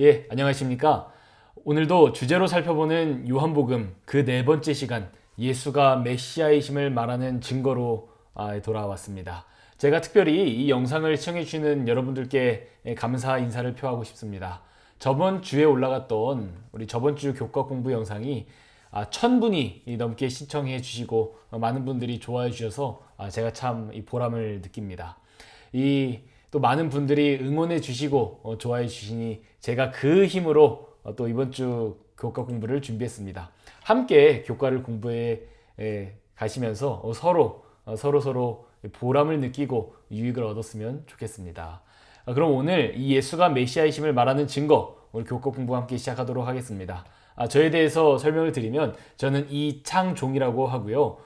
예, 안녕하십니까? 오늘도 주제로 살펴보는 요한복음 그 네 번째 시간, 예수가 메시아이심을 말하는 증거로 돌아왔습니다. 제가 특별히 이 영상을 시청해 주시는 여러분들께 감사 인사를 표하고 싶습니다. 저번 주에 올라갔던 우리 저번 주 교과 공부 영상이 1000분이 넘게 신청해 주시고 많은 분들이 좋아해 주셔서 제가 참 이 보람을 느낍니다. 또 많은 분들이 응원해 주시고 좋아해 주시니 제가 그 힘으로 또 이번 주 교과 공부를 준비했습니다. 함께 교과를 공부해 가시면서 서로 보람을 느끼고 유익을 얻었으면 좋겠습니다. 그럼 오늘 이 예수가 메시아이심을 말하는 증거, 오늘 교과 공부 함께 시작하도록 하겠습니다. 저에 대해서 설명을 드리면 저는 이창종이라고 하고요.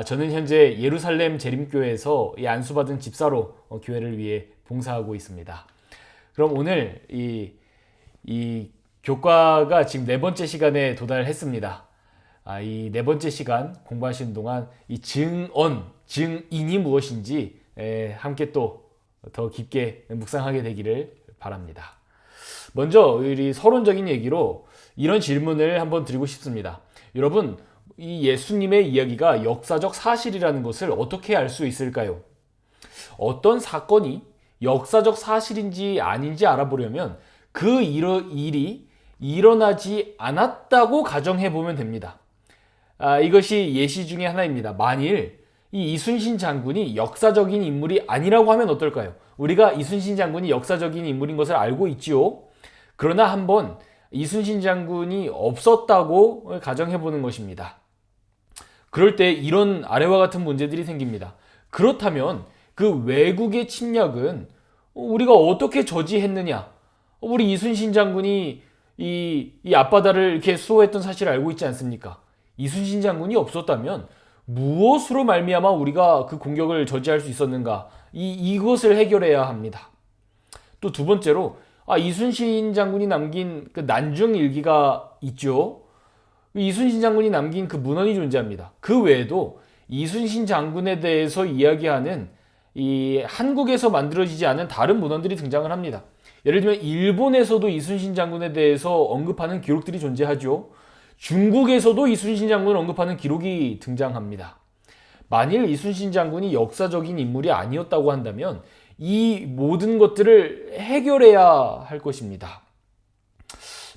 저는 현재 예루살렘 재림교회에서 안수받은 집사로 교회를 위해 봉사하고 있습니다. 그럼 오늘 이 교과가 지금 네 번째 시간에 도달했습니다. 이 네 번째 시간 공부하시는 동안 이 증인이 무엇인지 함께 또 더 깊게 묵상하게 되기를 바랍니다. 먼저 우리 서론적인 얘기로 이런 질문을 한번 드리고 싶습니다. 여러분, 이 예수님의 이야기가 역사적 사실이라는 것을 어떻게 알 수 있을까요? 어떤 사건이 역사적 사실인지 아닌지 알아보려면 그 일이 일어나지 않았다고 가정해 보면 됩니다. 이것이 예시 중에 하나입니다. 만일 이 이순신 장군이 역사적인 인물이 아니라고 하면 어떨까요? 우리가 이순신 장군이 역사적인 인물인 것을 알고 있지요. 그러나 한번 이순신 장군이 없었다고 가정해 보는 것입니다. 그럴 때 이런 아래와 같은 문제들이 생깁니다. 그렇다면 그 외국의 침략은 우리가 어떻게 저지했느냐? 우리 이순신 장군이 이 앞바다를 이렇게 수호했던 사실을 알고 있지 않습니까? 이순신 장군이 없었다면 무엇으로 말미암아 우리가 그 공격을 저지할 수 있었는가? 이것을 해결해야 합니다. 또 두 번째로 이순신 장군이 남긴 그 난중일기가 있죠. 이순신 장군이 남긴 그 문헌이 존재합니다. 그 외에도 이순신 장군에 대해서 이야기하는 이 한국에서 만들어지지 않은 다른 문헌들이 등장을 합니다. 예를 들면 일본에서도 이순신 장군에 대해서 언급하는 기록들이 존재하죠. 중국에서도 이순신 장군을 언급하는 기록이 등장합니다. 만일 이순신 장군이 역사적인 인물이 아니었다고 한다면 이 모든 것들을 해결해야 할 것입니다.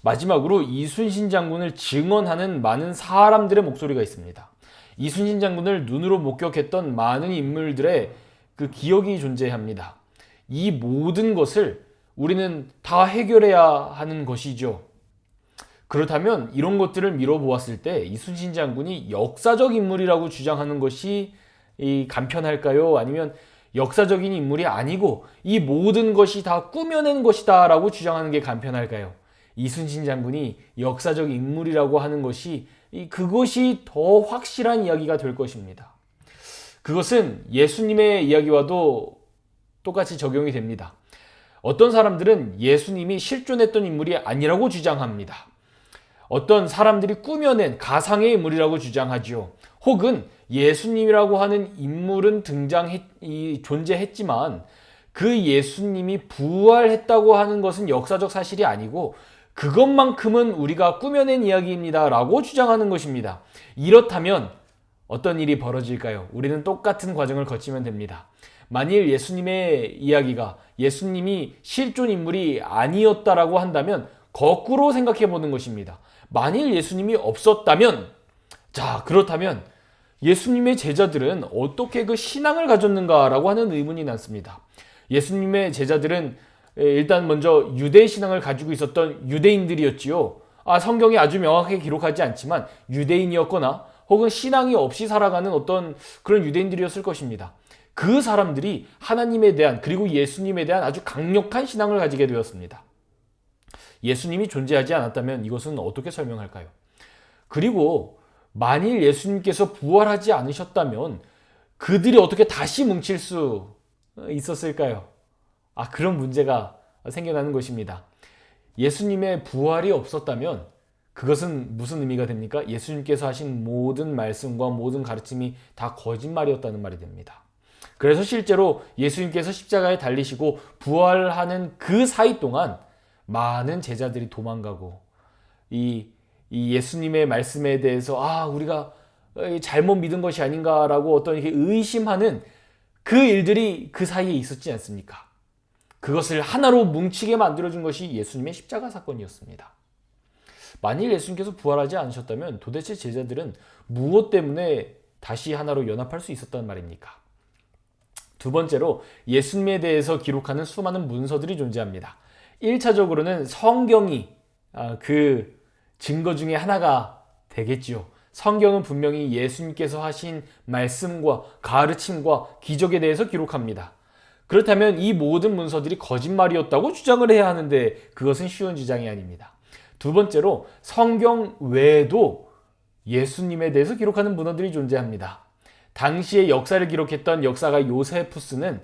마지막으로 이순신 장군을 증언하는 많은 사람들의 목소리가 있습니다. 이순신 장군을 눈으로 목격했던 많은 인물들의 그 기억이 존재합니다. 이 모든 것을 우리는 다 해결해야 하는 것이죠. 그렇다면 이런 것들을 미뤄보았을 때 이순신 장군이 역사적 인물이라고 주장하는 것이 간편할까요? 아니면 역사적인 인물이 아니고 이 모든 것이 다 꾸며낸 것이다 라고 주장하는 게 간편할까요? 이순신 장군이 역사적 인물이라고 하는 것이 그것이 더 확실한 이야기가 될 것입니다. 그것은 예수님의 이야기와도 똑같이 적용이 됩니다. 어떤 사람들은 예수님이 실존했던 인물이 아니라고 주장합니다. 어떤 사람들이 꾸며낸 가상의 인물이라고 주장하지요. 혹은 예수님이라고 하는 인물은 존재했지만 그 예수님이 부활했다고 하는 것은 역사적 사실이 아니고 그것만큼은 우리가 꾸며낸 이야기입니다 라고 주장하는 것입니다. 이렇다면 어떤 일이 벌어질까요? 우리는 똑같은 과정을 거치면 됩니다. 만일 예수님의 이야기가 예수님이 실존 인물이 아니었다라고 한다면 거꾸로 생각해 보는 것입니다. 만일 예수님이 없었다면, 그렇다면 예수님의 제자들은 어떻게 그 신앙을 가졌는가라고 하는 의문이 남습니다. 예수님의 제자들은 일단 먼저 유대 신앙을 가지고 있었던 유대인들이었지요. 성경이 아주 명확하게 기록하지 않지만 유대인이었거나 혹은 신앙이 없이 살아가는 어떤 그런 유대인들이었을 것입니다. 그 사람들이 하나님에 대한 그리고 예수님에 대한 아주 강력한 신앙을 가지게 되었습니다. 예수님이 존재하지 않았다면 이것은 어떻게 설명할까요? 그리고 만일 예수님께서 부활하지 않으셨다면 그들이 어떻게 다시 뭉칠 수 있었을까요? 그런 문제가 생겨나는 것입니다. 예수님의 부활이 없었다면 그것은 무슨 의미가 됩니까? 예수님께서 하신 모든 말씀과 모든 가르침이 다 거짓말이었다는 말이 됩니다. 그래서 실제로 예수님께서 십자가에 달리시고 부활하는 그 사이 동안 많은 제자들이 도망가고 이 예수님의 말씀에 대해서 우리가 잘못 믿은 것이 아닌가라고 어떤 이렇게 의심하는 그 일들이 그 사이에 있었지 않습니까? 그것을 하나로 뭉치게 만들어준 것이 예수님의 십자가 사건이었습니다. 만일 예수님께서 부활하지 않으셨다면 도대체 제자들은 무엇 때문에 다시 하나로 연합할 수 있었단 말입니까? 두 번째로 예수님에 대해서 기록하는 수많은 문서들이 존재합니다. 1차적으로는 성경이 그 증거 중에 하나가 되겠지요. 성경은 분명히 예수님께서 하신 말씀과 가르침과 기적에 대해서 기록합니다. 그렇다면 이 모든 문서들이 거짓말이었다고 주장을 해야 하는데 그것은 쉬운 주장이 아닙니다. 두 번째로 성경 외에도 예수님에 대해서 기록하는 문헌들이 존재합니다. 당시의 역사를 기록했던 역사가 요세푸스는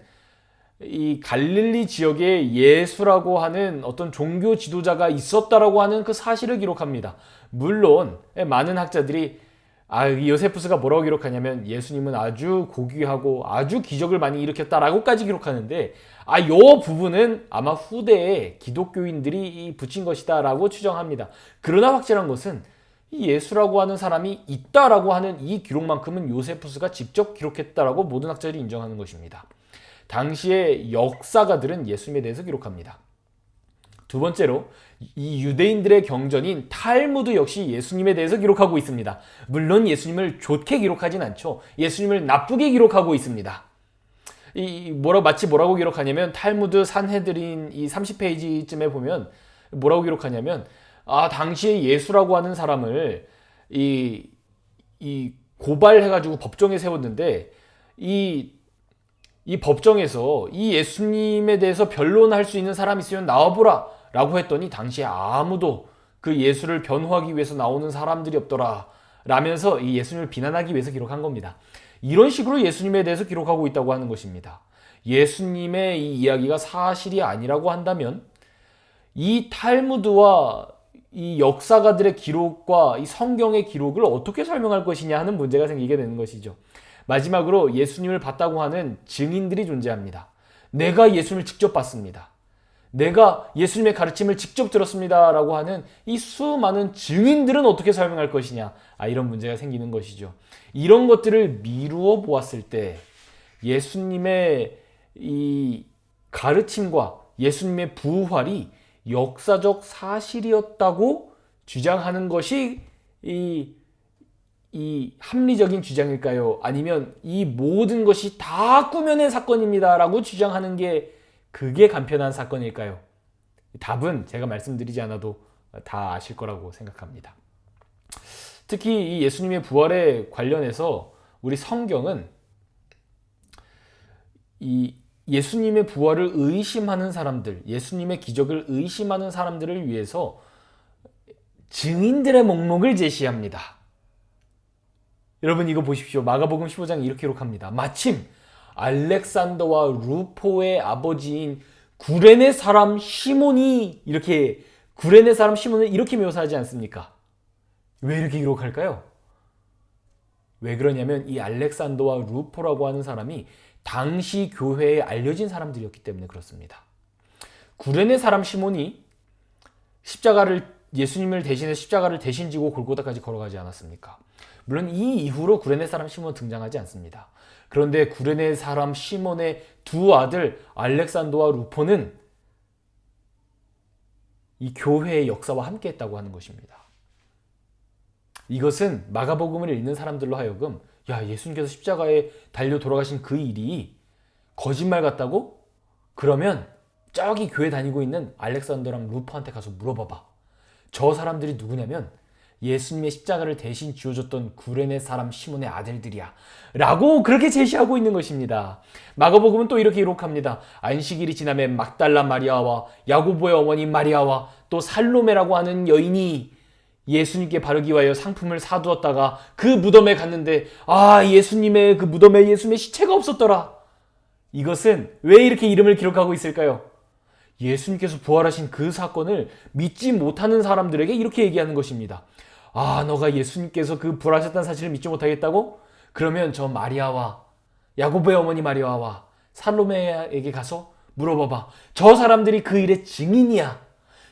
이 갈릴리 지역에 예수라고 하는 어떤 종교 지도자가 있었다라고 하는 그 사실을 기록합니다. 물론 많은 학자들이 이 요세푸스가 뭐라고 기록하냐면 예수님은 아주 고귀하고 아주 기적을 많이 일으켰다라고까지 기록하는데 요 부분은 아마 후대에 기독교인들이 붙인 것이다라고 추정합니다. 그러나 확실한 것은 이 예수라고 하는 사람이 있다라고 하는 이 기록만큼은 요세푸스가 직접 기록했다라고 모든 학자들이 인정하는 것입니다. 당시의 역사가들은 예수님에 대해서 기록합니다. 두 번째로 이 유대인들의 경전인 탈무드 역시 예수님에 대해서 기록하고 있습니다. 물론 예수님을 좋게 기록하진 않죠. 예수님을 나쁘게 기록하고 있습니다. 마치 뭐라고 기록하냐면 탈무드 산헤드린 이 30페이지쯤에 보면 뭐라고 기록하냐면 당시에 예수라고 하는 사람을 고발해가지고 법정에 세웠는데 이 법정에서 이 예수님에 대해서 변론할 수 있는 사람이 있으면 나와보라 라고 했더니 당시에 아무도 그 예수를 변호하기 위해서 나오는 사람들이 없더라 라면서 이 예수님을 비난하기 위해서 기록한 겁니다. 이런 식으로 예수님에 대해서 기록하고 있다고 하는 것입니다. 예수님의 이 이야기가 사실이 아니라고 한다면 이 탈무드와 이 역사가들의 기록과 이 성경의 기록을 어떻게 설명할 것이냐 하는 문제가 생기게 되는 것이죠. 마지막으로 예수님을 봤다고 하는 증인들이 존재합니다. 내가 예수님을 직접 봤습니다. 내가 예수님의 가르침을 직접 들었습니다 라고 하는 이 수많은 증인들은 어떻게 설명할 것이냐 이런 문제가 생기는 것이죠. 이런 것들을 미루어 보았을 때 예수님의 이 가르침과 예수님의 부활이 역사적 사실이었다고 주장하는 것이 이 합리적인 주장일까요? 아니면 이 모든 것이 다 꾸며낸 사건입니다 라고 주장하는 게 그게 간편한 사건일까요? 답은 제가 말씀드리지 않아도 다 아실 거라고 생각합니다. 특히 이 예수님의 부활에 관련해서 우리 성경은 이 예수님의 부활을 의심하는 사람들, 예수님의 기적을 의심하는 사람들을 위해서 증인들의 목록을 제시합니다. 여러분 이거 보십시오. 마가복음 15장 이렇게 기록합니다. 마침 알렉산더와 루포의 아버지인 구레네 사람 시몬이 구레네 사람 시몬을 이렇게 묘사하지 않습니까? 왜 이렇게 기록할까요? 왜 그러냐면 이 알렉산더와 루포라고 하는 사람이 당시 교회에 알려진 사람들이었기 때문에 그렇습니다. 구레네 사람 시몬이 예수님을 대신해 십자가를 대신 지고 골고다까지 걸어가지 않았습니까? 물론 이 이후로 구레네 사람 시몬은 등장하지 않습니다. 그런데 구레네 사람 시몬의 두 아들 알렉산더와 루포는 이 교회의 역사와 함께 했다고 하는 것입니다. 이것은 마가복음을 읽는 사람들로 하여금 예수님께서 십자가에 달려 돌아가신 그 일이 거짓말 같다고? 그러면 저기 교회 다니고 있는 알렉산더랑 루포한테 가서 물어봐봐. 저 사람들이 누구냐면 예수님의 십자가를 대신 지어줬던 구레네 사람 시몬의 아들들이야 라고 그렇게 제시하고 있는 것입니다. 마가복음은 또 이렇게 기록합니다. 안식일이 지나매 막달라 마리아와 야고보의 어머니 마리아와 또 살로메라고 하는 여인이 예수님께 바르기 위하여 상품을 사두었다가 그 무덤에 갔는데 예수님의 그 무덤에 예수님의 시체가 없었더라. 이것은 왜 이렇게 이름을 기록하고 있을까요? 예수님께서 부활하신 그 사건을 믿지 못하는 사람들에게 이렇게 얘기하는 것입니다. 너가 예수님께서 그 부활하셨다는 사실을 믿지 못하겠다고? 그러면 저 마리아와 야고보의 어머니 마리아와 살로메에게 가서 물어봐봐. 저 사람들이 그 일의 증인이야.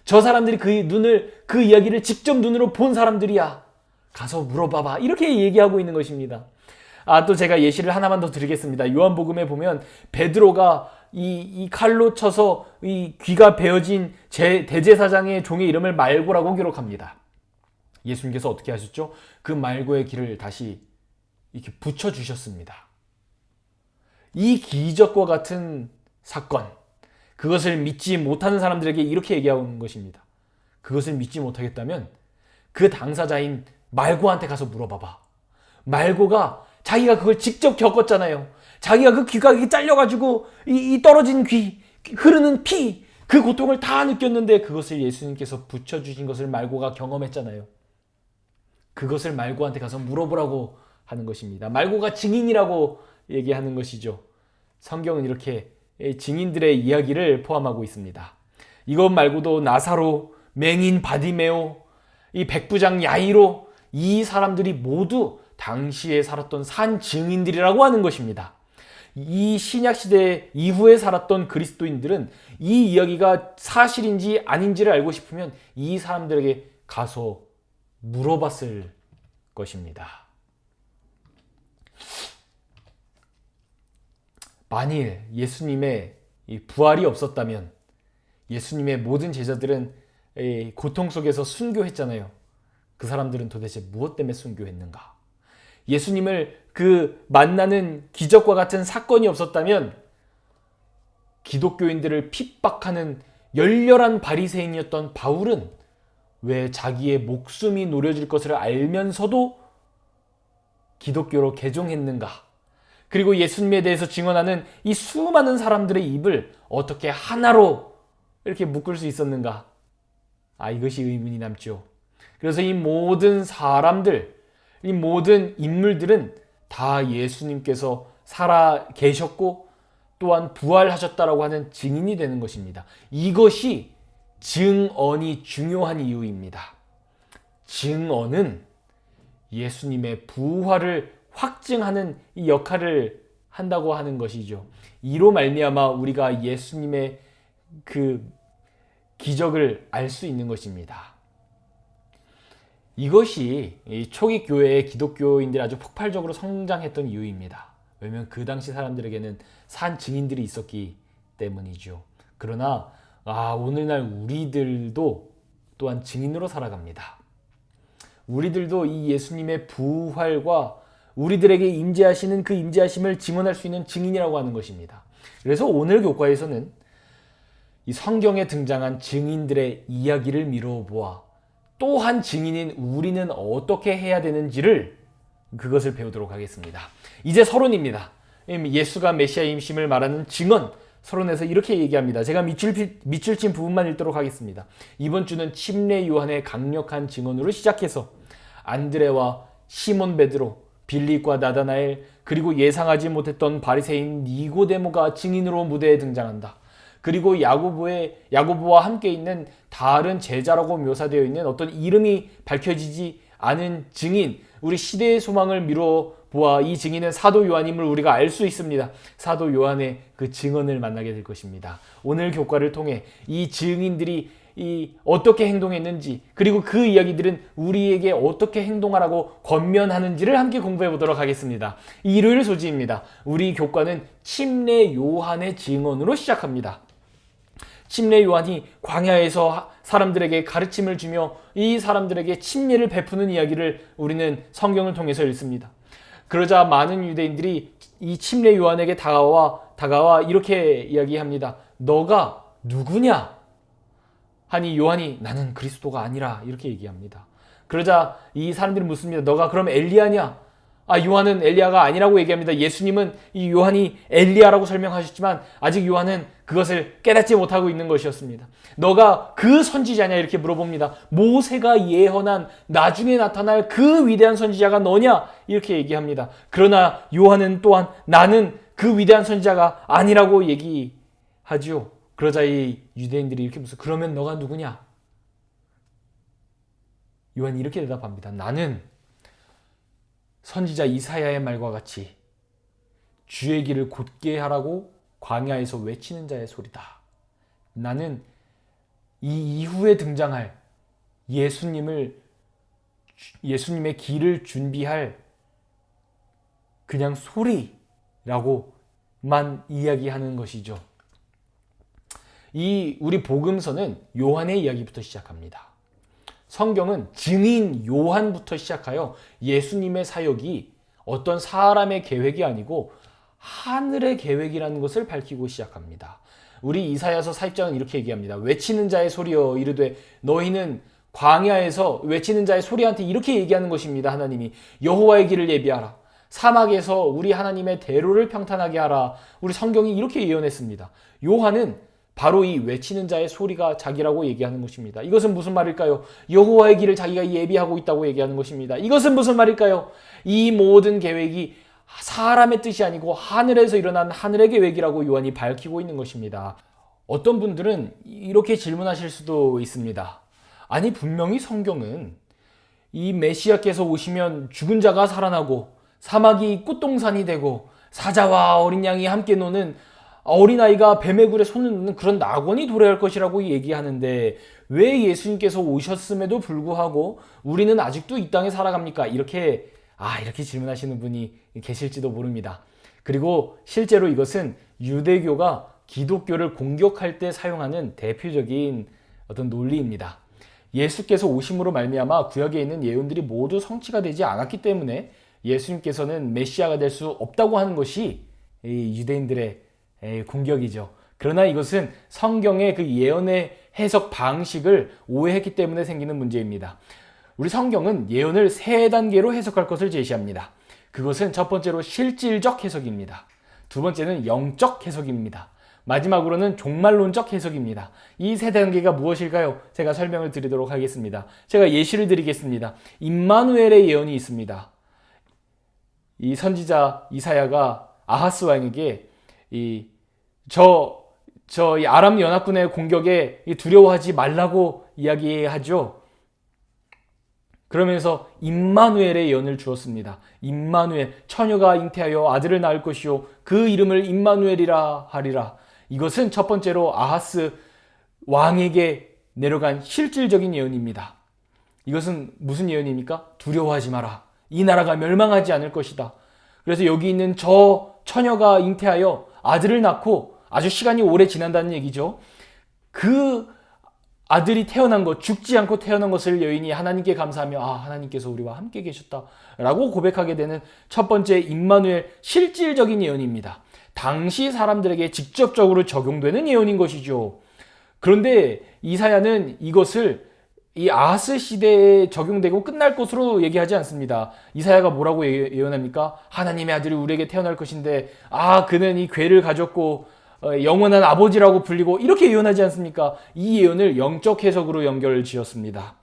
저 사람들이 그 이야기를 직접 눈으로 본 사람들이야. 가서 물어봐봐. 이렇게 얘기하고 있는 것입니다. 또 제가 예시를 하나만 더 드리겠습니다. 요한복음에 보면 베드로가 이 칼로 쳐서 이 귀가 베어진 대제사장의 종의 이름을 말고라고 기록합니다. 예수님께서 어떻게 하셨죠? 그 말고의 길을 다시 이렇게 붙여주셨습니다. 이 기적과 같은 사건, 그것을 믿지 못하는 사람들에게 이렇게 얘기하는 것입니다. 그것을 믿지 못하겠다면 그 당사자인 말고한테 가서 물어봐봐. 말고가 자기가 그걸 직접 겪었잖아요. 자기가 그 귀가 이렇게 잘려가지고 이 떨어진 귀, 흐르는 피, 그 고통을 다 느꼈는데 그것을 예수님께서 붙여주신 것을 말고가 경험했잖아요. 그것을 말고한테 가서 물어보라고 하는 것입니다. 말고가 증인이라고 얘기하는 것이죠. 성경은 이렇게 증인들의 이야기를 포함하고 있습니다. 이것 말고도 나사로, 맹인 바디메오, 이 백부장 야이로, 이 사람들이 모두 당시에 살았던 산 증인들이라고 하는 것입니다. 이 신약시대 이후에 살았던 그리스도인들은 이 이야기가 사실인지 아닌지를 알고 싶으면 이 사람들에게 가서 물어봤을 것입니다. 만일 예수님의 부활이 없었다면 예수님의 모든 제자들은 고통 속에서 순교했잖아요. 그 사람들은 도대체 무엇 때문에 순교했는가? 예수님을 그 만나는 기적과 같은 사건이 없었다면 기독교인들을 핍박하는 열렬한 바리새인이었던 바울은 왜 자기의 목숨이 노려질 것을 알면서도 기독교로 개종했는가? 그리고 예수님에 대해서 증언하는 이 수많은 사람들의 입을 어떻게 하나로 이렇게 묶을 수 있었는가? 이것이 의문이 남죠. 그래서 이 모든 사람들, 이 모든 인물들은 다 예수님께서 살아 계셨고 또한 부활하셨다라고 하는 증인이 되는 것입니다. 이것이 증언이 중요한 이유입니다. 증언은 예수님의 부활을 확증하는 이 역할을 한다고 하는 것이죠. 이로 말미암아 우리가 예수님의 그 기적을 알 수 있는 것입니다. 이것이 초기 교회의 기독교인들이 아주 폭발적으로 성장했던 이유입니다. 왜냐하면 그 당시 사람들에게는 산 증인들이 있었기 때문이죠. 그러나 오늘날 우리들도 또한 증인으로 살아갑니다. 우리들도 이 예수님의 부활과 우리들에게 임재하시는 그 임재하심을 증언할 수 있는 증인이라고 하는 것입니다. 그래서 오늘 교과에서는 이 성경에 등장한 증인들의 이야기를 미뤄보아 또한 증인인 우리는 어떻게 해야 되는지를 그것을 배우도록 하겠습니다. 이제 서론입니다. 예수가 메시아임심을 말하는 증언, 서론에서 이렇게 얘기합니다. 제가 밑줄 친 부분만 읽도록 하겠습니다. 이번 주는 침례 요한의 강력한 증언으로 시작해서 안드레와 시몬 베드로, 빌립과 나다나엘, 그리고 예상하지 못했던 바리새인 니고데모가 증인으로 무대에 등장한다. 그리고 야고보와 함께 있는 다른 제자라고 묘사되어 있는 어떤 이름이 밝혀지지 않은 증인, 우리 시대의 소망을 미뤄보아 이 증인은 사도 요한임을 우리가 알 수 있습니다. 사도 요한의 그 증언을 만나게 될 것입니다. 오늘 교과를 통해 이 증인들이 어떻게 행동했는지, 그리고 그 이야기들은 우리에게 어떻게 행동하라고 권면하는지를 함께 공부해 보도록 하겠습니다. 일요일 소지입니다. 우리 교과는 침례 요한의 증언으로 시작합니다. 침례 요한이 광야에서 사람들에게 가르침을 주며 이 사람들에게 침례를 베푸는 이야기를 우리는 성경을 통해서 읽습니다. 그러자 많은 유대인들이 이 침례 요한에게 다가와 이렇게 이야기합니다. 너가 누구냐? 하니 요한이 나는 그리스도가 아니라 이렇게 얘기합니다. 그러자 이 사람들이 묻습니다. 너가 그럼 엘리야냐? 요한은 엘리야가 아니라고 얘기합니다. 예수님은 이 요한이 엘리야라고 설명하셨지만 아직 요한은 그것을 깨닫지 못하고 있는 것이었습니다. 너가 그 선지자냐? 이렇게 물어봅니다. 모세가 예언한 나중에 나타날 그 위대한 선지자가 너냐? 이렇게 얘기합니다. 그러나 요한은 또한 나는 그 위대한 선지자가 아니라고 얘기하죠. 그러자 이 유대인들이 이렇게 묻어 그러면 너가 누구냐? 요한이 이렇게 대답합니다. 나는 선지자 이사야의 말과 같이 주의 길을 곧게 하라고 광야에서 외치는 자의 소리다. 나는 이 이후에 등장할 예수님의 길을 준비할 그냥 소리라고만 이야기하는 것이죠. 우리 복음서는 요한의 이야기부터 시작합니다. 성경은 증인 요한부터 시작하여 예수님의 사역이 어떤 사람의 계획이 아니고 하늘의 계획이라는 것을 밝히고 시작합니다. 우리 이사야서 4장은 이렇게 얘기합니다. 외치는 자의 소리여 이르되 너희는 광야에서 외치는 자의 소리한테 이렇게 얘기하는 것입니다. 하나님이 여호와의 길을 예비하라. 사막에서 우리 하나님의 대로를 평탄하게 하라. 우리 성경이 이렇게 예언했습니다. 요한은 바로 이 외치는 자의 소리가 자기라고 얘기하는 것입니다. 이것은 무슨 말일까요? 여호와의 길을 자기가 예비하고 있다고 얘기하는 것입니다. 이것은 무슨 말일까요? 이 모든 계획이 사람의 뜻이 아니고 하늘에서 일어난 하늘의 계획이라고 요한이 밝히고 있는 것입니다. 어떤 분들은 이렇게 질문하실 수도 있습니다. 아니 분명히 성경은 이 메시아께서 오시면 죽은 자가 살아나고 사막이 꽃동산이 되고 사자와 어린 양이 함께 노는 어린아이가 뱀의 굴에 손을 넣는 그런 낙원이 도래할 것이라고 얘기하는데 왜 예수님께서 오셨음에도 불구하고 우리는 아직도 이 땅에 살아갑니까? 이렇게 질문하시는 분이 계실지도 모릅니다. 그리고 실제로 이것은 유대교가 기독교를 공격할 때 사용하는 대표적인 어떤 논리입니다. 예수께서 오심으로 말미암아 구약에 있는 예언들이 모두 성취가 되지 않았기 때문에 예수님께서는 메시아가 될 수 없다고 하는 것이 유대인들의 공격이죠. 그러나 이것은 성경의 그 예언의 해석 방식을 오해했기 때문에 생기는 문제입니다. 우리 성경은 예언을 세 단계로 해석할 것을 제시합니다. 그것은 첫 번째로 실질적 해석입니다. 두 번째는 영적 해석입니다. 마지막으로는 종말론적 해석입니다. 이 세 단계가 무엇일까요? 제가 설명을 드리도록 하겠습니다. 제가 예시를 드리겠습니다. 임마누엘의 예언이 있습니다. 이 선지자 이사야가 아하스 왕에게 이 아람 연합군의 공격에 두려워하지 말라고 이야기하죠. 그러면서 임마누엘의 예언을 주었습니다. 임마누엘, 처녀가 잉태하여 아들을 낳을 것이요 그 이름을 임마누엘이라 하리라. 이것은 첫 번째로 아하스 왕에게 내려간 실질적인 예언입니다. 이것은 무슨 예언입니까? 두려워하지 마라. 이 나라가 멸망하지 않을 것이다. 그래서 여기 있는 저 처녀가 잉태하여 아들을 낳고 아주 시간이 오래 지난다는 얘기죠. 그 아들이 태어난 것, 죽지 않고 태어난 것을 여인이 하나님께 감사하며 하나님께서 우리와 함께 계셨다라고 고백하게 되는 첫 번째 임마누엘 실질적인 예언입니다. 당시 사람들에게 직접적으로 적용되는 예언인 것이죠. 그런데 이사야는 이것을 이 아하스 시대에 적용되고 끝날 것으로 얘기하지 않습니다. 이사야가 뭐라고 예언합니까? 하나님의 아들이 우리에게 태어날 것인데 그는 이 괴를 가졌고 영원한 아버지라고 불리고 이렇게 예언하지 않습니까? 이 예언을 영적 해석으로 연결지었습니다.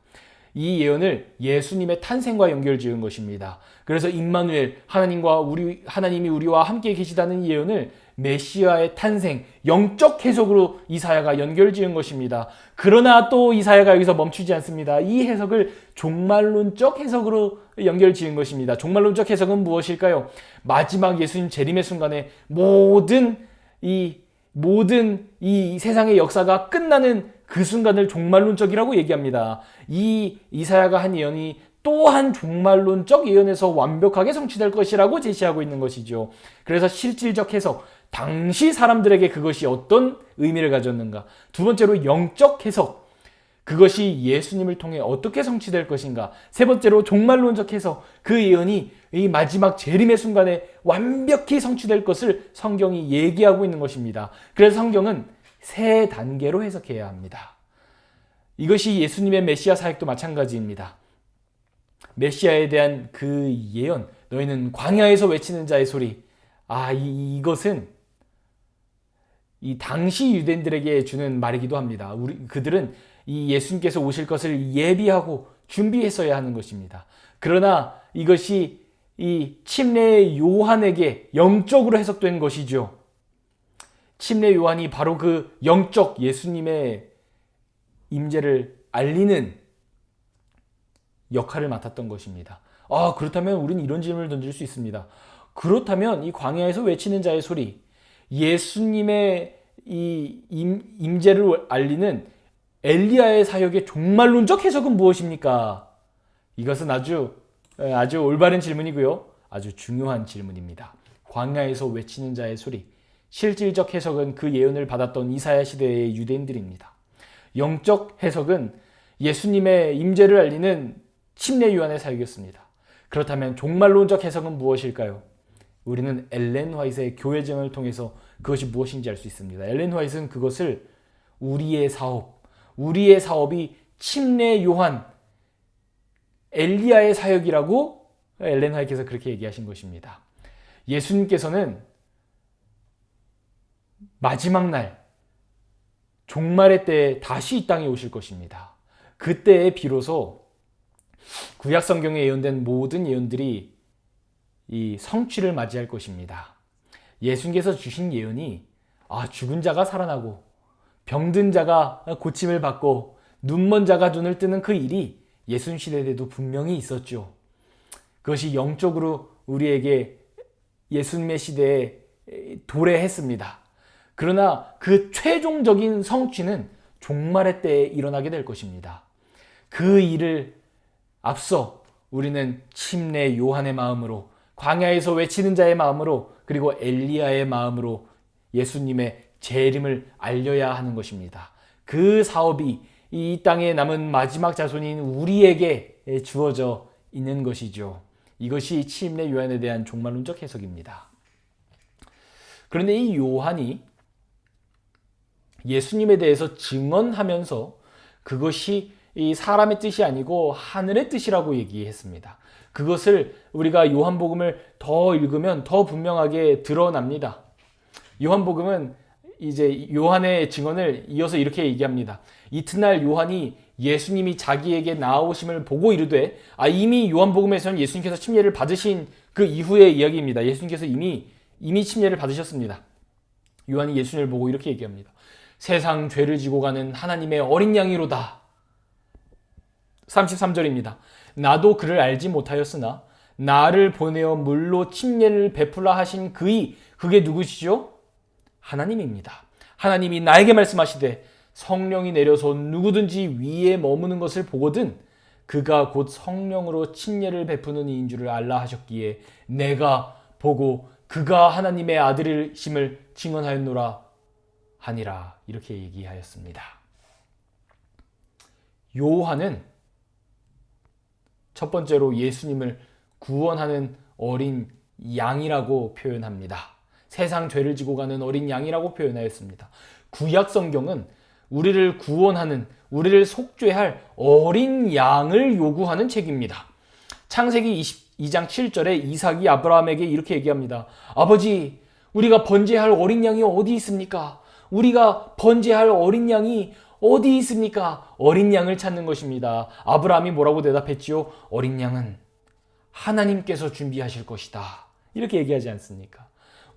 이 예언을 예수님의 탄생과 연결지은 것입니다. 그래서 임마누엘, 하나님이 우리와 함께 계시다는 예언을 메시아의 탄생, 영적 해석으로 이사야가 연결지은 것입니다. 그러나 또 이사야가 여기서 멈추지 않습니다. 이 해석을 종말론적 해석으로 연결지은 것입니다. 종말론적 해석은 무엇일까요? 마지막 예수님 재림의 순간에 모든 이 세상의 역사가 끝나는 그 순간을 종말론적이라고 얘기합니다. 이 이사야가 한 예언이 또한 종말론적 예언에서 완벽하게 성취될 것이라고 제시하고 있는 것이죠. 그래서 실질적 해석, 당시 사람들에게 그것이 어떤 의미를 가졌는가. 두 번째로 영적 해석, 그것이 예수님을 통해 어떻게 성취될 것인가. 세 번째로 종말론적 해석, 그 예언이 이 마지막 재림의 순간에 완벽히 성취될 것을 성경이 얘기하고 있는 것입니다. 그래서 성경은 세 단계로 해석해야 합니다. 이것이 예수님의 메시아 사역도 마찬가지입니다. 메시아에 대한 그 예언, 너희는 광야에서 외치는 자의 소리. 이것은 이 당시 유대인들에게 주는 말이기도 합니다. 그들은 이 예수님께서 오실 것을 예비하고 준비했어야 하는 것입니다. 그러나 이것이 이 침례 요한에게 영적으로 해석된 것이죠. 침례 요한이 바로 그 영적 예수님의 임재를 알리는 역할을 맡았던 것입니다. 그렇다면 우리는 이런 질문을 던질 수 있습니다. 그렇다면 이 광야에서 외치는 자의 소리, 예수님의 이 임재를 알리는 엘리야의 사역의 종말론적 해석은 무엇입니까? 이것은 아주 올바른 질문이고요. 아주 중요한 질문입니다. 광야에서 외치는 자의 소리. 실질적 해석은 그 예언을 받았던 이사야 시대의 유대인들입니다. 영적 해석은 예수님의 임재를 알리는 침례 요한의 사역이었습니다. 그렇다면 종말론적 해석은 무엇일까요? 우리는 엘렌 화이트의 교회정을 통해서 그것이 무엇인지 알 수 있습니다. 엘렌 화이트는 그것을 우리의 사업이 침례 요한, 엘리야의 사역이라고 엘렌 화이트께서 그렇게 얘기하신 것입니다. 예수님께서는 마지막 날, 종말의 때에 다시 이 땅에 오실 것입니다. 그때에 비로소 구약 성경에 예언된 모든 예언들이 이 성취를 맞이할 것입니다. 예수님께서 주신 예언이 죽은 자가 살아나고 병든 자가 고침을 받고 눈먼 자가 눈을 뜨는 그 일이 예수님 시대에도 분명히 있었죠. 그것이 영적으로 우리에게 예수님의 시대에 도래했습니다. 그러나 그 최종적인 성취는 종말의 때에 일어나게 될 것입니다. 그 일을 앞서 우리는 침례 요한의 마음으로, 광야에서 외치는 자의 마음으로, 그리고 엘리야의 마음으로 예수님의 재림을 알려야 하는 것입니다. 그 사업이 이 땅에 남은 마지막 자손인 우리에게 주어져 있는 것이죠. 이것이 침례 요한에 대한 종말론적 해석입니다. 그런데 이 요한이 예수님에 대해서 증언하면서 그것이 이 사람의 뜻이 아니고 하늘의 뜻이라고 얘기했습니다. 그것을 우리가 요한복음을 더 읽으면 더 분명하게 드러납니다. 요한복음은 이제 요한의 증언을 이어서 이렇게 얘기합니다. 이튿날 요한이 예수님이 자기에게 나아오심을 보고 이르되, 이미 요한복음에서는 예수님께서 침례를 받으신 그 이후의 이야기입니다. 예수님께서 이미 침례를 받으셨습니다. 요한이 예수님을 보고 이렇게 얘기합니다. 세상 죄를 지고 가는 하나님의 어린 양이로다. 33절입니다. 나도 그를 알지 못하였으나 나를 보내어 물로 침례를 베풀라 하신 그게 누구시죠? 하나님입니다. 하나님이 나에게 말씀하시되 성령이 내려서 누구든지 위에 머무는 것을 보거든 그가 곧 성령으로 침례를 베푸는 이인 줄을 알라 하셨기에 내가 보고 그가 하나님의 아들이심을 증언하였노라 하니라. 이렇게 얘기하였습니다. 요한은 첫 번째로 예수님을 구원하는 어린 양이라고 표현합니다. 세상 죄를 지고 가는 어린 양이라고 표현하였습니다. 구약 성경은 우리를 구원하는, 우리를 속죄할 어린 양을 요구하는 책입니다. 창세기 22장 7절에 이삭이 아브라함에게 이렇게 얘기합니다. 아버지, 우리가 번제할 어린 양이 어디 있습니까? 우리가 번제할 어린 양이 어디 있습니까? 어린 양을 찾는 것입니다. 아브라함이 뭐라고 대답했지요? 어린 양은 하나님께서 준비하실 것이다. 이렇게 얘기하지 않습니까?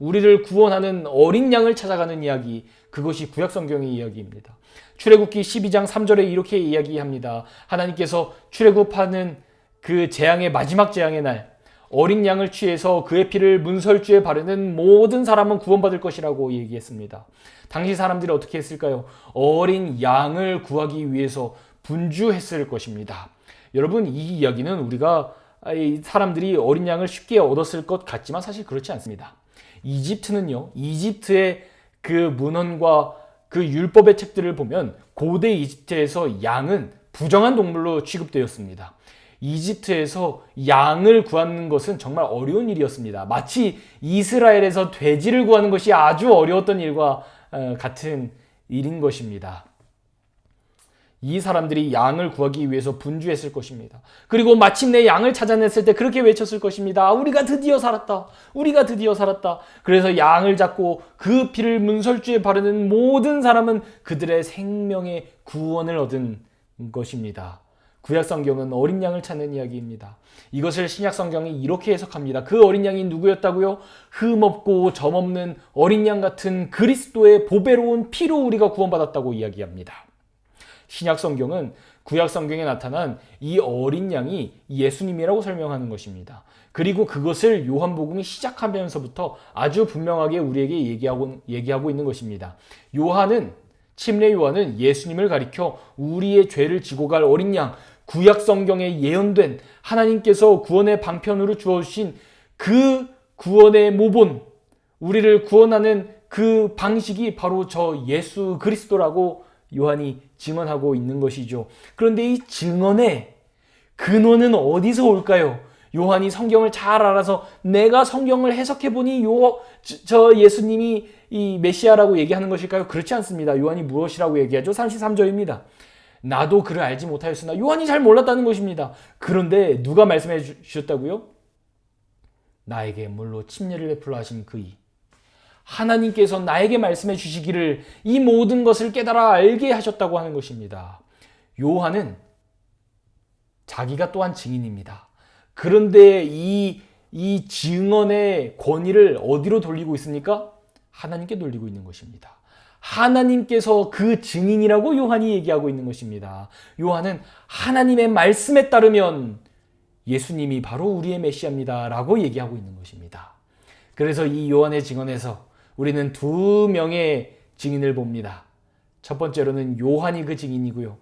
우리를 구원하는 어린 양을 찾아가는 이야기, 그것이 구약 성경의 이야기입니다. 출애굽기 12장 3절에 이렇게 이야기합니다. 하나님께서 출애굽하는 그 재앙의 마지막 재앙의 날, 어린 양을 취해서 그의 피를 문설주에 바르는 모든 사람은 구원받을 것이라고 얘기했습니다. 당시 사람들이 어떻게 했을까요? 어린 양을 구하기 위해서 분주했을 것입니다. 여러분, 이 이야기는 우리가 사람들이 어린 양을 쉽게 얻었을 것 같지만 사실 그렇지 않습니다. 이집트의 그 문헌과 그 율법의 책들을 보면 고대 이집트에서 양은 부정한 동물로 취급되었습니다. 이집트에서 양을 구하는 것은 정말 어려운 일이었습니다. 마치 이스라엘에서 돼지를 구하는 것이 아주 어려웠던 일과 같은 일인 것입니다. 이 사람들이 양을 구하기 위해서 분주했을 것입니다. 그리고 마침내 양을 찾아냈을 때 그렇게 외쳤을 것입니다. 우리가 드디어 살았다. 우리가 드디어 살았다. 그래서 양을 잡고 그 피를 문설주에 바르는 모든 사람은 그들의 생명의 구원을 얻은 것입니다. 구약 성경은 어린 양을 찾는 이야기입니다. 이것을 신약 성경이 이렇게 해석합니다. 그 어린 양이 누구였다고요? 흠없고 점없는 어린 양 같은 그리스도의 보배로운 피로 우리가 구원받았다고 이야기합니다. 신약 성경은 구약 성경에 나타난 이 어린 양이 예수님이라고 설명하는 것입니다. 그리고 그것을 요한복음이 시작하면서부터 아주 분명하게 우리에게 얘기하고 있는 것입니다. 요한은 침례 요한은 예수님을 가리켜 우리의 죄를 지고 갈 어린 양, 구약 성경에 예언된 하나님께서 구원의 방편으로 주어주신 그 구원의 모본, 우리를 구원하는 그 방식이 바로 저 예수 그리스도라고 요한이 증언하고 있는 것이죠. 그런데 이 증언의 근원은 어디서 올까요? 요한이 성경을 잘 알아서 내가 성경을 해석해보니 저 예수님이 이 메시아라고 얘기하는 것일까요? 그렇지 않습니다. 요한이 무엇이라고 얘기하죠? 33절입니다. 나도 그를 알지 못하였으나 요한이 잘 몰랐다는 것입니다. 그런데 누가 말씀해 주셨다고요? 나에게 물로 침례를 베풀어 하신 그이. 하나님께서 나에게 말씀해 주시기를 이 모든 것을 깨달아 알게 하셨다고 하는 것입니다. 요한은 자기가 또한 증인입니다. 그런데 이 증언의 권위를 어디로 돌리고 있습니까? 하나님께 돌리고 있는 것입니다. 하나님께서 그 증인이라고 요한이 얘기하고 있는 것입니다. 요한은 하나님의 말씀에 따르면 예수님이 바로 우리의 메시아입니다 라고 얘기하고 있는 것입니다. 그래서 이 요한의 증언에서 우리는 두 명의 증인을 봅니다. 첫 번째로는 요한이 그 증인이고요.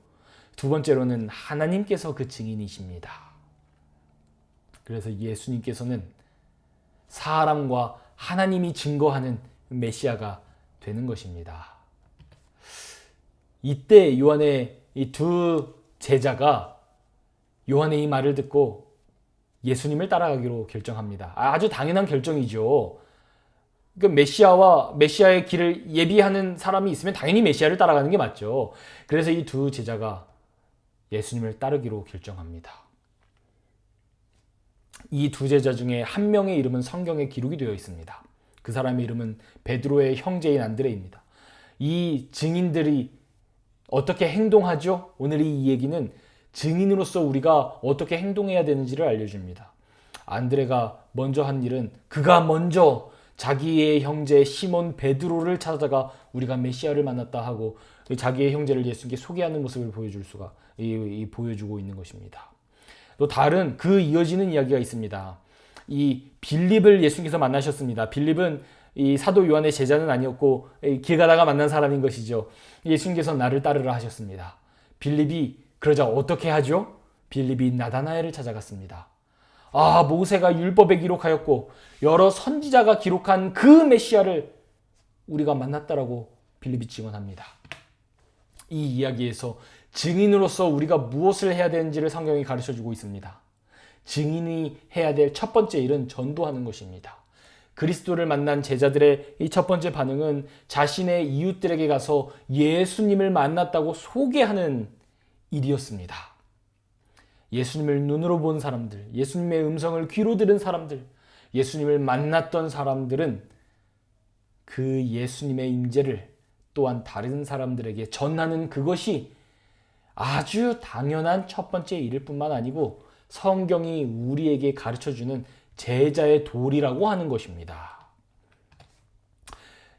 두 번째로는 하나님께서 그 증인이십니다. 그래서 예수님께서는 사람과 하나님이 증거하는 메시아가 되는 것입니다. 이때 요한의 이 두 제자가 요한의 이 말을 듣고 예수님을 따라가기로 결정합니다. 아주 당연한 결정이죠. 메시아의 길을 예비하는 사람이 있으면 당연히 메시아를 따라가는 게 맞죠. 그래서 이 두 제자가 예수님을 따르기로 결정합니다. 이 두 제자 중에 한 명의 이름은 성경에 기록이 되어 있습니다. 그 사람의 이름은 베드로의 형제인 안드레입니다. 이 증인들이 어떻게 행동하죠? 오늘 이 얘기는 증인으로서 우리가 어떻게 행동해야 되는지를 알려줍니다. 안드레가 먼저 한 일은 그가 먼저 자기의 형제 시몬 베드로를 찾아다가 우리가 메시아를 만났다 하고 자기의 형제를 예수님께 소개하는 모습을 보여주고 있는 것입니다. 또 다른 그 이어지는 이야기가 있습니다. 이 빌립을 예수님께서 만나셨습니다. 빌립은 이 사도 요한의 제자는 아니었고 길 가다가 만난 사람인 것이죠. 예수님께서 나를 따르라 하셨습니다. 빌립이 그러자 어떻게 하죠? 빌립이 나다나엘을 찾아갔습니다. 모세가 율법에 기록하였고 여러 선지자가 기록한 그 메시아를 우리가 만났다라고 빌립이 증언합니다. 이 이야기에서 증인으로서 우리가 무엇을 해야 되는지를 성경이 가르쳐주고 있습니다. 증인이 해야 될 첫 번째 일은 전도하는 것입니다. 그리스도를 만난 제자들의 이 첫 번째 반응은 자신의 이웃들에게 가서 예수님을 만났다고 소개하는 일이었습니다. 예수님을 눈으로 본 사람들, 예수님의 음성을 귀로 들은 사람들, 예수님을 만났던 사람들은 그 예수님의 임재를 또한 다른 사람들에게 전하는 그것이 아주 당연한 첫 번째 일일 뿐만 아니고 성경이 우리에게 가르쳐주는 제자의 도리라고 하는 것입니다.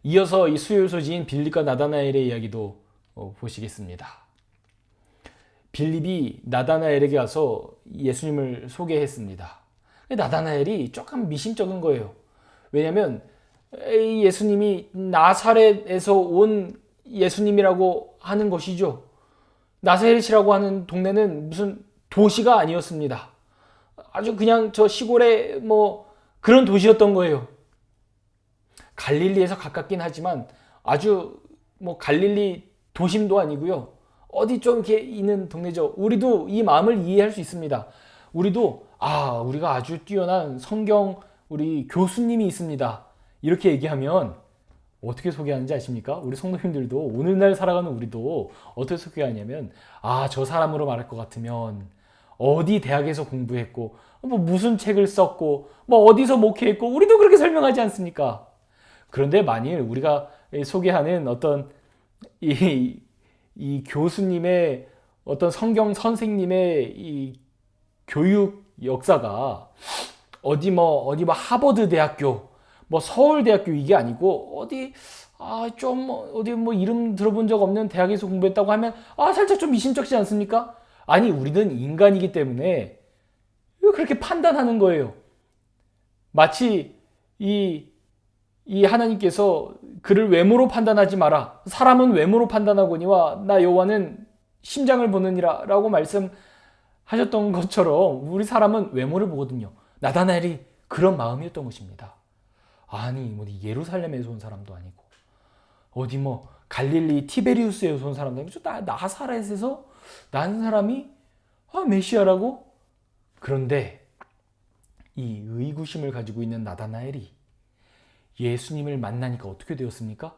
이어서 이 수요일 소지인 빌립과 나다나엘의 이야기도 보시겠습니다. 빌립이 나다나엘에게 가서 예수님을 소개했습니다. 나다나엘이 조금 미심쩍은 거예요. 왜냐하면 예수님이 나사렛에서 온 예수님이라고 하는 것이죠. 나사렛이라고 하는 동네는 무슨 도시가 아니었습니다. 아주 그냥 저 시골의 그런 도시였던 거예요. 갈릴리에서 가깝긴 하지만 아주 갈릴리 도심도 아니고요. 어디 좀 이렇게 있는 동네죠. 우리도 이 마음을 이해할 수 있습니다. 우리도 우리가 아주 뛰어난 성경 우리 교수님이 있습니다. 이렇게 얘기하면 어떻게 소개하는지 아십니까? 우리 성도님들도 오늘날 살아가는 우리도 어떻게 소개하냐면 저 사람으로 말할 것 같으면 어디 대학에서 공부했고 무슨 책을 썼고 어디서 목회했고 우리도 그렇게 설명하지 않습니까? 그런데 만일 우리가 소개하는 어떤 이 교수님의 어떤 성경 선생님의 이 교육 역사가 어디 하버드 대학교 서울대학교 이게 아니고 어디 이름 들어본 적 없는 대학에서 공부했다고 하면 살짝 좀 미심쩍지 않습니까? 아니 우리는 인간이기 때문에 그렇게 판단하는 거예요. 마치 이 하나님께서 그를 외모로 판단하지 마라. 사람은 외모로 판단하거니와 나 여호와는 심장을 보느니라 라고 말씀하셨던 것처럼 우리 사람은 외모를 보거든요. 나다나엘이 그런 마음이었던 것입니다. 아니 뭐 예루살렘에서 온 사람도 아니고 어디 뭐 갈릴리 티베리우스에서 온 사람도 아니고 나사렛에서 난 사람이 메시아라고? 그런데 이 의구심을 가지고 있는 나다나엘이 예수님을 만나니까 어떻게 되었습니까?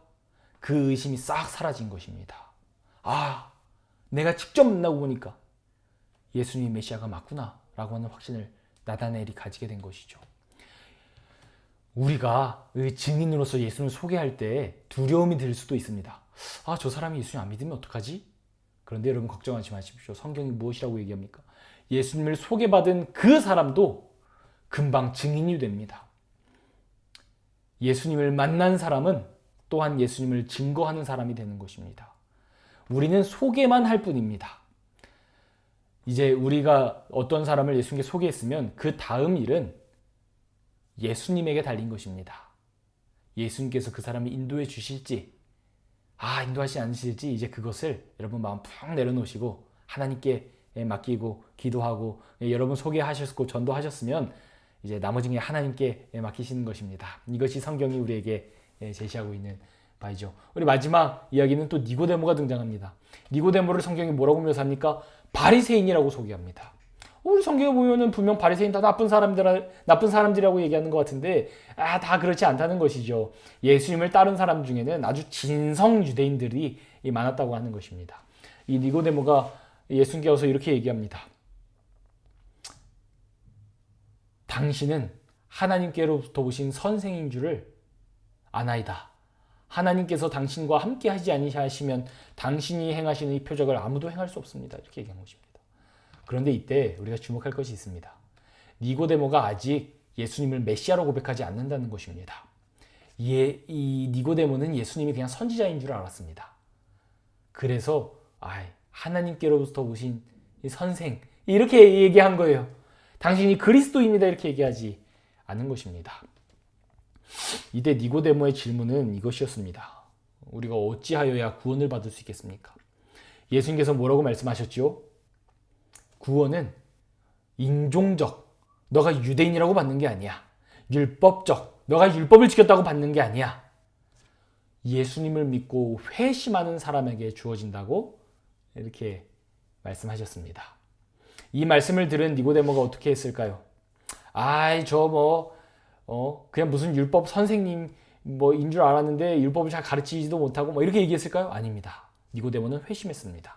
그 의심이 싹 사라진 것입니다. 내가 직접 만나고 보니까 예수님이 메시아가 맞구나 라고 하는 확신을 나다나엘이 가지게 된 것이죠. 우리가 증인으로서 예수님을 소개할 때 두려움이 들 수도 있습니다. 저 사람이 예수님 안 믿으면 어떡하지? 그런데 여러분 걱정하지 마십시오. 성경이 무엇이라고 얘기합니까? 예수님을 소개받은 그 사람도 금방 증인이 됩니다. 예수님을 만난 사람은 또한 예수님을 증거하는 사람이 되는 것입니다. 우리는 소개만 할 뿐입니다. 이제 우리가 어떤 사람을 예수님께 소개했으면 그 다음 일은 예수님에게 달린 것입니다. 예수님께서 그 사람을 인도해 주실지, 인도하시지 않으실지 이제 그것을 여러분 마음 푹 내려놓으시고 하나님께 맡기고 기도하고 여러분 소개하셨고 전도하셨으면 이제 나머지는 하나님께 맡기시는 것입니다. 이것이 성경이 우리에게 제시하고 있는 바이죠. 우리 마지막 이야기는 또 니고데모가 등장합니다. 니고데모를 성경이 뭐라고 묘사합니까? 바리새인이라고 소개합니다. 우리 성경에 보면은 분명 바리새인 다 나쁜 사람들이라고 얘기하는 것 같은데 다 그렇지 않다는 것이죠. 예수님을 따른 사람 중에는 아주 진성 유대인들이 많았다고 하는 것입니다. 이 니고데모가 예수님께 와서 이렇게 얘기합니다. 당신은 하나님께로부터 오신 선생인 줄을 아나이다. 하나님께서 당신과 함께 하지 아니하시면 당신이 행하시는 이 표적을 아무도 행할 수 없습니다. 이렇게 얘기한 것입니다. 그런데 이때 우리가 주목할 것이 있습니다. 니고데모가 아직 예수님을 메시아로 고백하지 않는다는 것입니다. 이 니고데모는 예수님이 그냥 선지자인 줄 알았습니다. 그래서 하나님께로부터 오신 이 선생 이렇게 얘기한 거예요. 당신이 그리스도입니다 이렇게 얘기하지 않은 것입니다. 이때 니고데모의 질문은 이것이었습니다. 우리가 어찌하여야 구원을 받을 수 있겠습니까? 예수님께서 뭐라고 말씀하셨죠? 구원은 인종적, 너가 유대인이라고 받는 게 아니야. 율법적, 너가 율법을 지켰다고 받는 게 아니야. 예수님을 믿고 회심하는 사람에게 주어진다고 이렇게 말씀하셨습니다. 이 말씀을 들은 니고데모가 어떻게 했을까요? 그냥 무슨 율법 선생님 인 줄 알았는데 율법을 잘 가르치지도 못하고 이렇게 얘기했을까요? 아닙니다. 니고데모는 회심했습니다.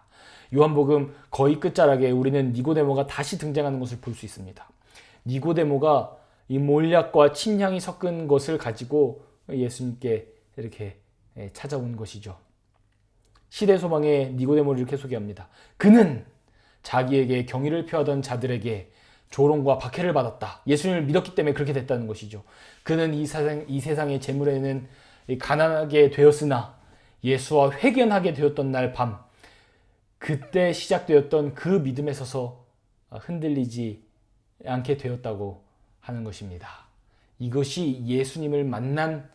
요한복음 거의 끝자락에 우리는 니고데모가 다시 등장하는 것을 볼 수 있습니다. 니고데모가 이 몰약과 침향이 섞은 것을 가지고 예수님께 이렇게 찾아온 것이죠. 시대소망의 니고데모를 이렇게 소개합니다. 그는 자기에게 경의를 표하던 자들에게 조롱과 박해를 받았다. 예수님을 믿었기 때문에 그렇게 됐다는 것이죠. 그는 이 세상의 재물에는 가난하게 되었으나 예수와 회견하게 되었던 날 밤, 그때 시작되었던 그 믿음에 서서 흔들리지 않게 되었다고 하는 것입니다. 이것이 예수님을 만난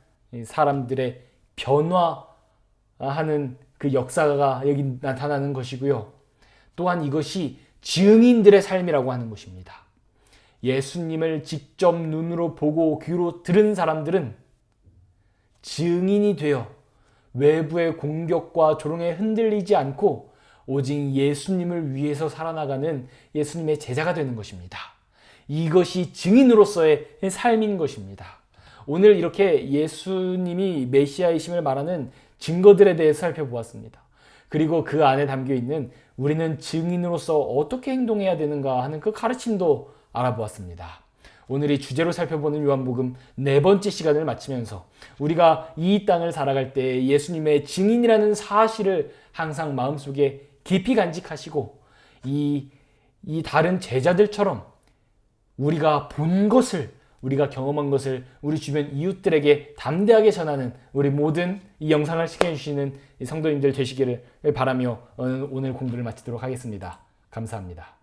사람들의 변화하는 그 역사가 여기 나타나는 것이고요. 또한 이것이 증인들의 삶이라고 하는 것입니다. 예수님을 직접 눈으로 보고 귀로 들은 사람들은 증인이 되어 외부의 공격과 조롱에 흔들리지 않고 오직 예수님을 위해서 살아나가는 예수님의 제자가 되는 것입니다. 이것이 증인으로서의 삶인 것입니다. 오늘 이렇게 예수님이 메시아이심을 말하는 증거들에 대해 살펴보았습니다. 그리고 그 안에 담겨있는 우리는 증인으로서 어떻게 행동해야 되는가 하는 그 가르침도 알아보았습니다. 오늘 이 주제로 살펴보는 요한복음 4번째 시간을 마치면서 우리가 이 땅을 살아갈 때 예수님의 증인이라는 사실을 항상 마음속에 깊이 간직하시고 이 다른 제자들처럼 우리가 본 것을, 우리가 경험한 것을 우리 주변 이웃들에게 담대하게 전하는 우리 모든 이 영상을 시청해주시는 성도님들 되시기를 바라며 오늘 공부를 마치도록 하겠습니다. 감사합니다.